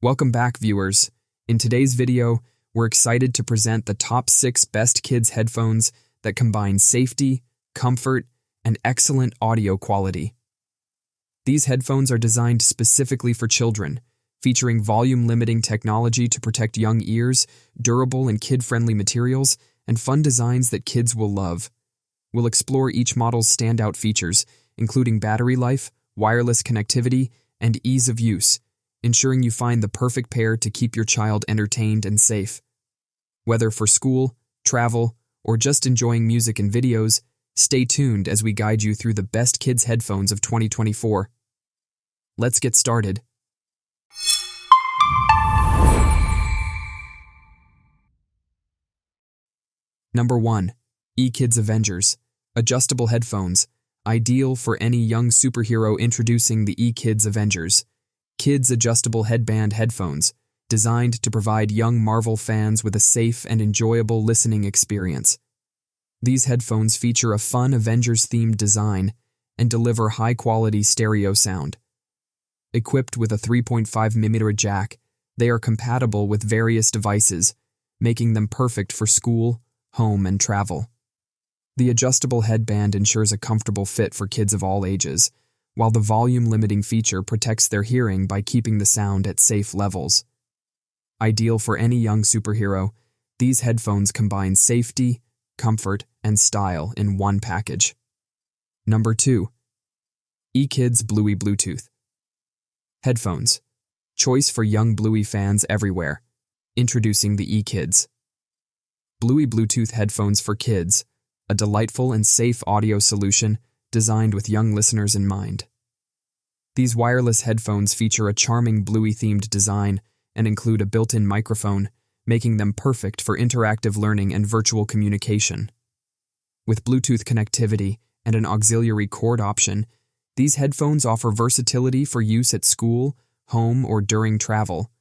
Welcome back, viewers. In today's video, we're excited to present the top 6 best kids headphones that combine safety, comfort, and excellent audio quality. These headphones are designed specifically for children, featuring volume-limiting technology to protect young ears, durable and kid-friendly materials, and fun designs that kids will love. We'll explore each model's standout features, including battery life, wireless connectivity, and ease of use, ensuring you find the perfect pair to keep your child entertained and safe. Whether for school, travel, or just enjoying music and videos, stay tuned as we guide you through the best kids headphones of 2024. Let's get started. Number 1. eKids Avengers Adjustable Headphones, ideal for any young superhero. Introducing the eKids Avengers Kids Adjustable Headband Headphones, designed to provide young Marvel fans with a safe and enjoyable listening experience. These headphones feature a fun Avengers-themed design and deliver high-quality stereo sound. Equipped with a 3.5mm jack, they are compatible with various devices, making them perfect for school, home, and travel. The adjustable headband ensures a comfortable fit for kids of all ages, while the volume-limiting feature protects their hearing by keeping the sound at safe levels. Ideal for any young superhero, these headphones combine safety, comfort, and style in one package. Number 2. eKids Bluey Bluetooth Headphones, choice for young Bluey fans everywhere. Introducing the eKids Bluey Bluetooth Headphones for kids, a delightful and safe audio solution designed with young listeners in mind. These wireless headphones feature a charming Bluey-themed design and include a built-in microphone, making them perfect for interactive learning and virtual communication. With Bluetooth connectivity and an auxiliary cord option, these headphones offer versatility for use at school, home, or during travel.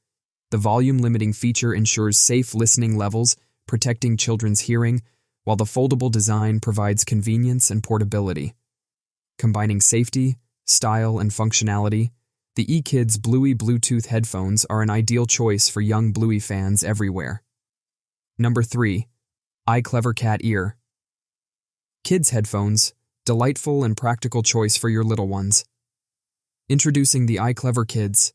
The volume-limiting feature ensures safe listening levels, protecting children's hearing, while the foldable design provides convenience and portability. Combining safety, style, and functionality, the eKids Bluey Bluetooth headphones are an ideal choice for young Bluey fans everywhere. Number 3. iClever Cat Ear Kids headphones, delightful and practical choice for your little ones. Introducing the iClever Kids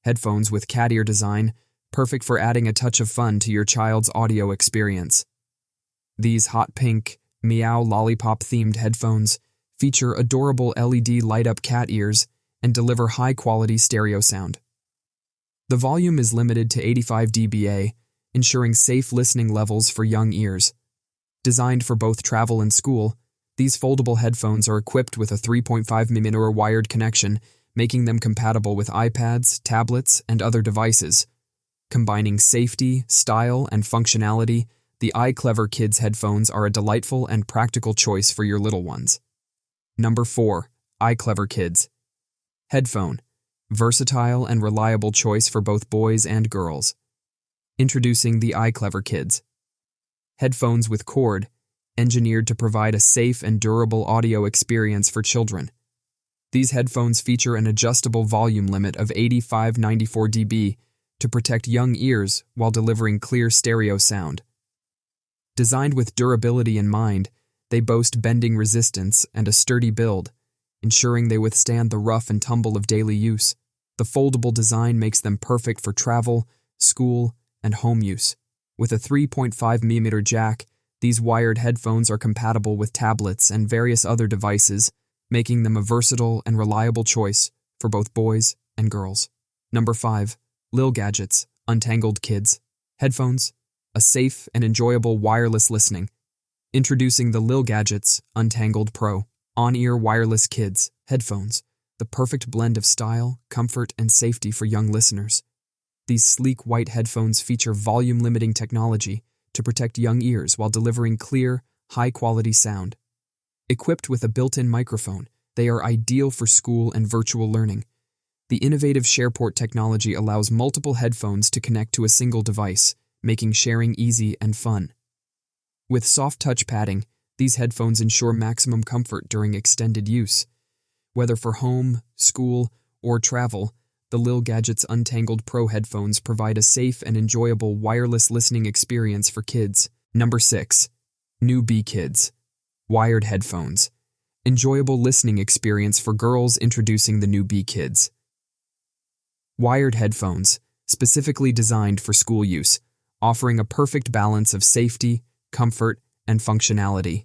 headphones with cat ear design, perfect for adding a touch of fun to your child's audio experience. These hot pink, meow lollipop-themed headphones feature adorable LED light-up cat ears and deliver high-quality stereo sound. The volume is limited to 85 dBA, ensuring safe listening levels for young ears. Designed for both travel and school, these foldable headphones are equipped with a 3.5mm wired connection, making them compatible with iPads, tablets, and other devices. Combining safety, style, and functionality, the iClever Kids headphones are a delightful and practical choice for your little ones. Number 4. iClever Kids Headphone, versatile and reliable choice for both boys and girls. Introducing the iClever Kids headphones with cord, engineered to provide a safe and durable audio experience for children. These headphones feature an adjustable volume limit of 85-94 dB to protect young ears while delivering clear stereo sound. Designed with durability in mind, they boast bending resistance and a sturdy build, ensuring they withstand the rough and tumble of daily use. The foldable design makes them perfect for travel, school, and home use. With a 3.5mm jack, these wired headphones are compatible with tablets and various other devices, making them a versatile and reliable choice for both boys and girls. Number 5. LilGadgets Untangled Kids Headphones, a safe and enjoyable wireless listening. Introducing the LilGadgets Untangled Pro on-ear wireless kids headphones, the perfect blend of style, comfort, and safety for young listeners. These sleek white headphones feature volume-limiting technology to protect young ears while delivering clear, high-quality sound. Equipped with a built-in microphone, they are ideal for school and virtual learning. The innovative SharePort technology allows multiple headphones to connect to a single device, making sharing easy and fun. With soft touch padding, these headphones ensure maximum comfort during extended use. Whether for home, school, or travel, the LilGadgets Untangled Pro headphones provide a safe and enjoyable wireless listening experience for kids. Number 6. New eKids Wired Headphones. Enjoyable listening experience for girls introducing the new eKids. Wired headphones, specifically designed for school use, offering a perfect balance of safety, comfort, and functionality.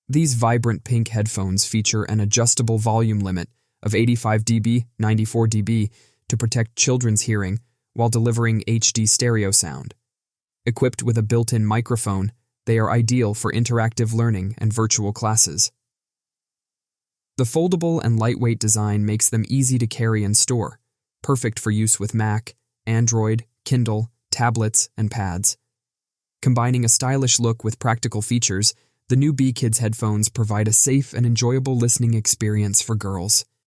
These vibrant pink headphones feature an adjustable volume limit of 85 dB, 94 dB to protect children's hearing while delivering HD stereo sound. Equipped with a built-in microphone, they are ideal for interactive learning and virtual classes. The foldable and lightweight design makes them easy to carry and store, perfect for use with Mac, Android, Kindle, tablets, and pads. Combining a stylish look with practical features, the new eKids headphones provide a safe and enjoyable listening experience for girls.